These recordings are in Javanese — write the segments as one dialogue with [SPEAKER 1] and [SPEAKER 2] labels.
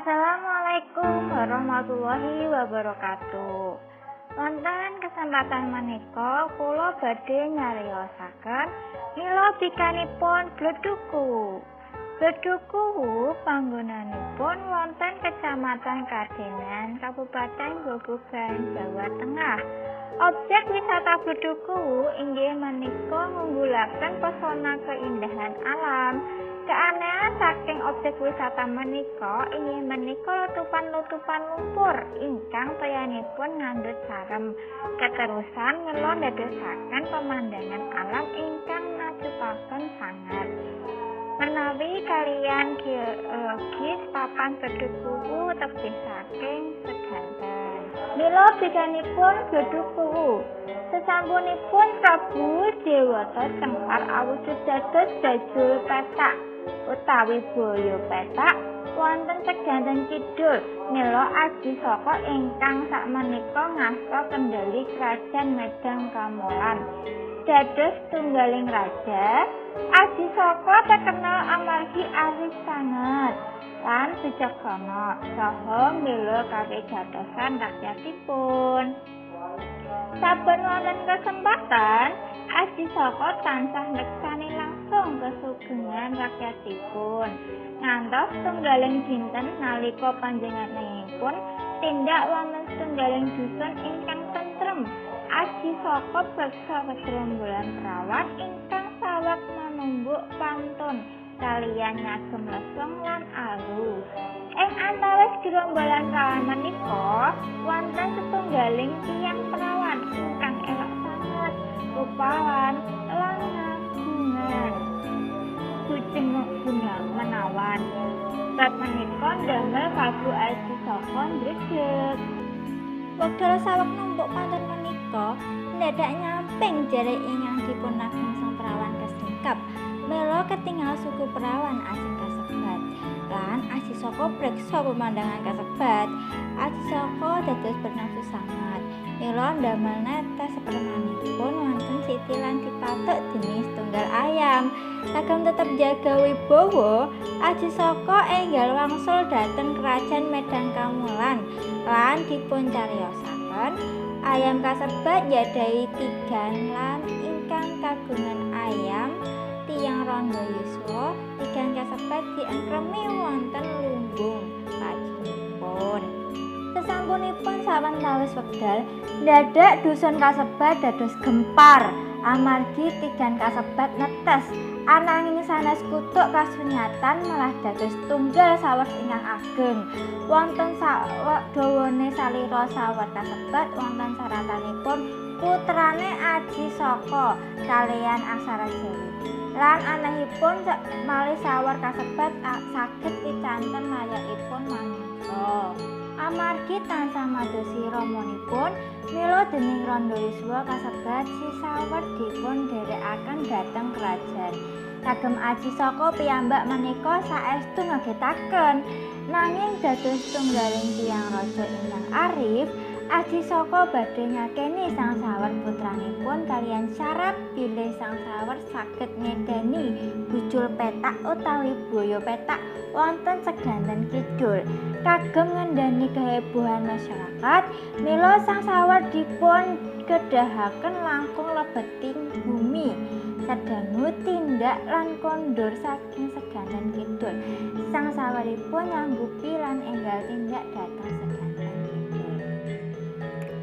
[SPEAKER 1] Assalamualaikum warahmatullahi wabarakatuh. Wonten kesempatan menika kula badhe nyariosaken mila bikanipun Bleduku. Bleduku panggonanipun wonten Kecamatan Kadenan, Kabupaten Grobogan, Jawa Tengah. Objek wisata Bleduku inggih menika ngunggulaken pesona keindahan alam. Keanehan saking objek wisata menika inggih menika letupan-letupan lumpur ingkang toyanipun ngandhut sarem. Keterusan mila ndadosaken pemandangan alam ingkang najupaken sanget. Menawi kaliyan geologis papan Bleduku tebih saking sedanten. Mila bikanipun Bleduku. Sesampunipun Prabu Dewata Cengkar awujud dados Bajul Petak utawi Boyo Petak wonten sedanten kidul mila aji saka ingkang sakmenika ngasta kendali Krajan Medang Kamolan. Dados tunggaling raja, aji saka terkenal amargi aris sanget lan bijaksana saha mila kawigatosan rakyatipun. Saben wonten kesempatan, Aji Saka tansah neksani langsung kesugengan rakyatipun. Ngantos tunggaling dinten nalika panjenenganipun tindak wonten setunggaling dusun ingkang tentrem, Aji Saka beksa kegerombolan perawan ingkang saweg manumbuk pantun kaliyan ngagem lesung lan alu. Ing antawis gerombolan perawan menika wonten setunggaling tiyang perawan ingkang elok sanget, rupawan lan ngagungan. Kucing menawan. Bab menika ndamel Prabu Aji Saka ndredeg. Wekdal saweg numbuk pantun menika ndadak nyamping jare ingkang dipun agem sang perawan kesingkap. Mila ketingal suku perawan asing kasebat lan Aji Saka preksa pemandangan kasebat. Aji Saka dados bernafsu sanget mila ndamel netes sepermanipun wonten siti lan dipatuk dening setunggal ayam. Kagem tetep jaga wibawa, Aji Saka enggal wangsul dhateng Krajan Medang Kamolan lan dipun cariosaken ayam kasebat njadahi tigan lan ingkang kagungan ayam tiyang randha yuswa tigang kasebat diangkremi wonten lumbung lajengipun. Sesampunipun sawetawis wekdal ndadak dusun kasebat dados gempar amargi tigan kasebat netes. Ananging sanes kutuk kasunyatan malah dados tunggal saweg ingkang ageng. Wonten dawane salira sawet kasebat wonten saratanipun putrane Aji Saka kaliyan Aksara Jawi. Lan anehipun malih sawar kasebat saged picanten layakipun manungsa. Amargi tansah madosi ramanipun mila dening randha yuswa kasebat si sawet dipun dherekaken dhateng krajan. Kagem Aji Saka piyambak menika saestu ngagetaken nanging dados tunggaling tiyang raja ingkang arif, Aji Saka badhe ngakeni sang sawar putranipun kaliyan syarat bilih sang sawar saged ngedani Bujul Petak utawi Boyo Petak wonten sedanten kidul. Kagem ngendani kehebohan masyarakat, mila sang sawar dipun kedahaken langkung lebeting bumi. Sadangu tindak lan kondur saking sedanten kidul. Sang sawaripun nyanggupi lan enggal tindak dhateng sedanten kidul.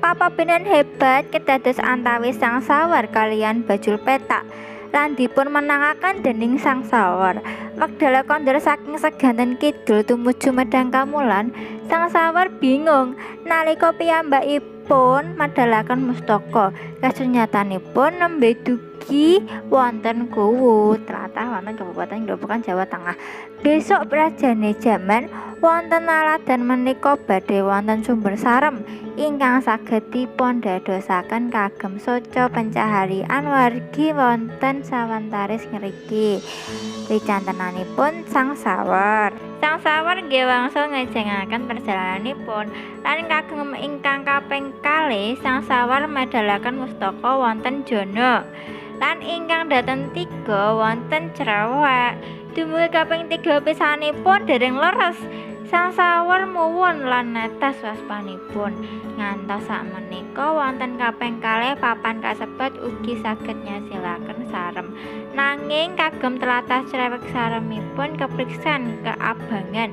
[SPEAKER 1] Papabenan hebat kedados antawis sang sawar kaliyan Bajul Petak lan dipun menangaken dening sang sawar. Wekdal kondur saking sedanten kidul tumuju Medang Kamolan, sang sawar bingung nalika piyambakipun medalaken mustaka. Kasunyatanipun nembe dugi wonten Kuwu, tlatah wonten Kabupaten Grobogan, Jawa Tengah. Besok prajane jaman wonten aladan menika badhe wonten sumber sarem ingkang saged dipun dadosaken kagem soco pencaharian wargi wonten sawantaris ngriki. Wicantenanipun sang sawar. Sang sawar nggih wangsul ngejengaken perjalananipun lan kagem ingkang kaping kalih sang sawar medalaken mustaka wonten Jana lan ingkang dhateng 3 wonten Cerewek. Dumugi kaping 3 pisanipun dereng leres Sang Sawer muwun lan netes waspanipun. Ngantos sakmenika wonten kaping kalih papan kasebat ugi saged nyasilaken sarem. Nanging kagem tlatah crewek saremipun kepriksan keabangan.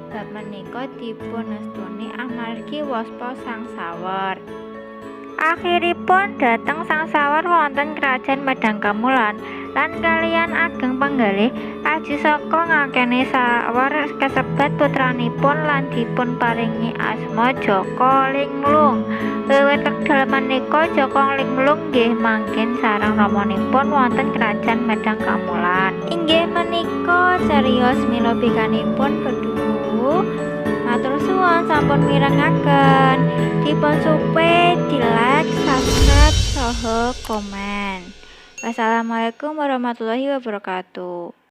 [SPEAKER 1] Bab menika dipunestuni amargi waspa Sang Sawer. Akhiripun dhateng Sang Sawer wonten Krajan Medangkamulan lan kaliyan ageng penggalih aji saka ngakeni Sawer kasebat putranipun lan dipun paringi asma Jaka Linglung. Wiwit wekdal menika Jaka Linglung nggih mangkin sareng ramanipun wonten Krajan Medangkamulan. Inggih menika cariyos mila bikanipun Bedhuku. Matur suwun sampun mirengaken. Dipun supe, di-like, subscribe, saha komen. Wassalamualaikum warahmatullahi wabarakatuh.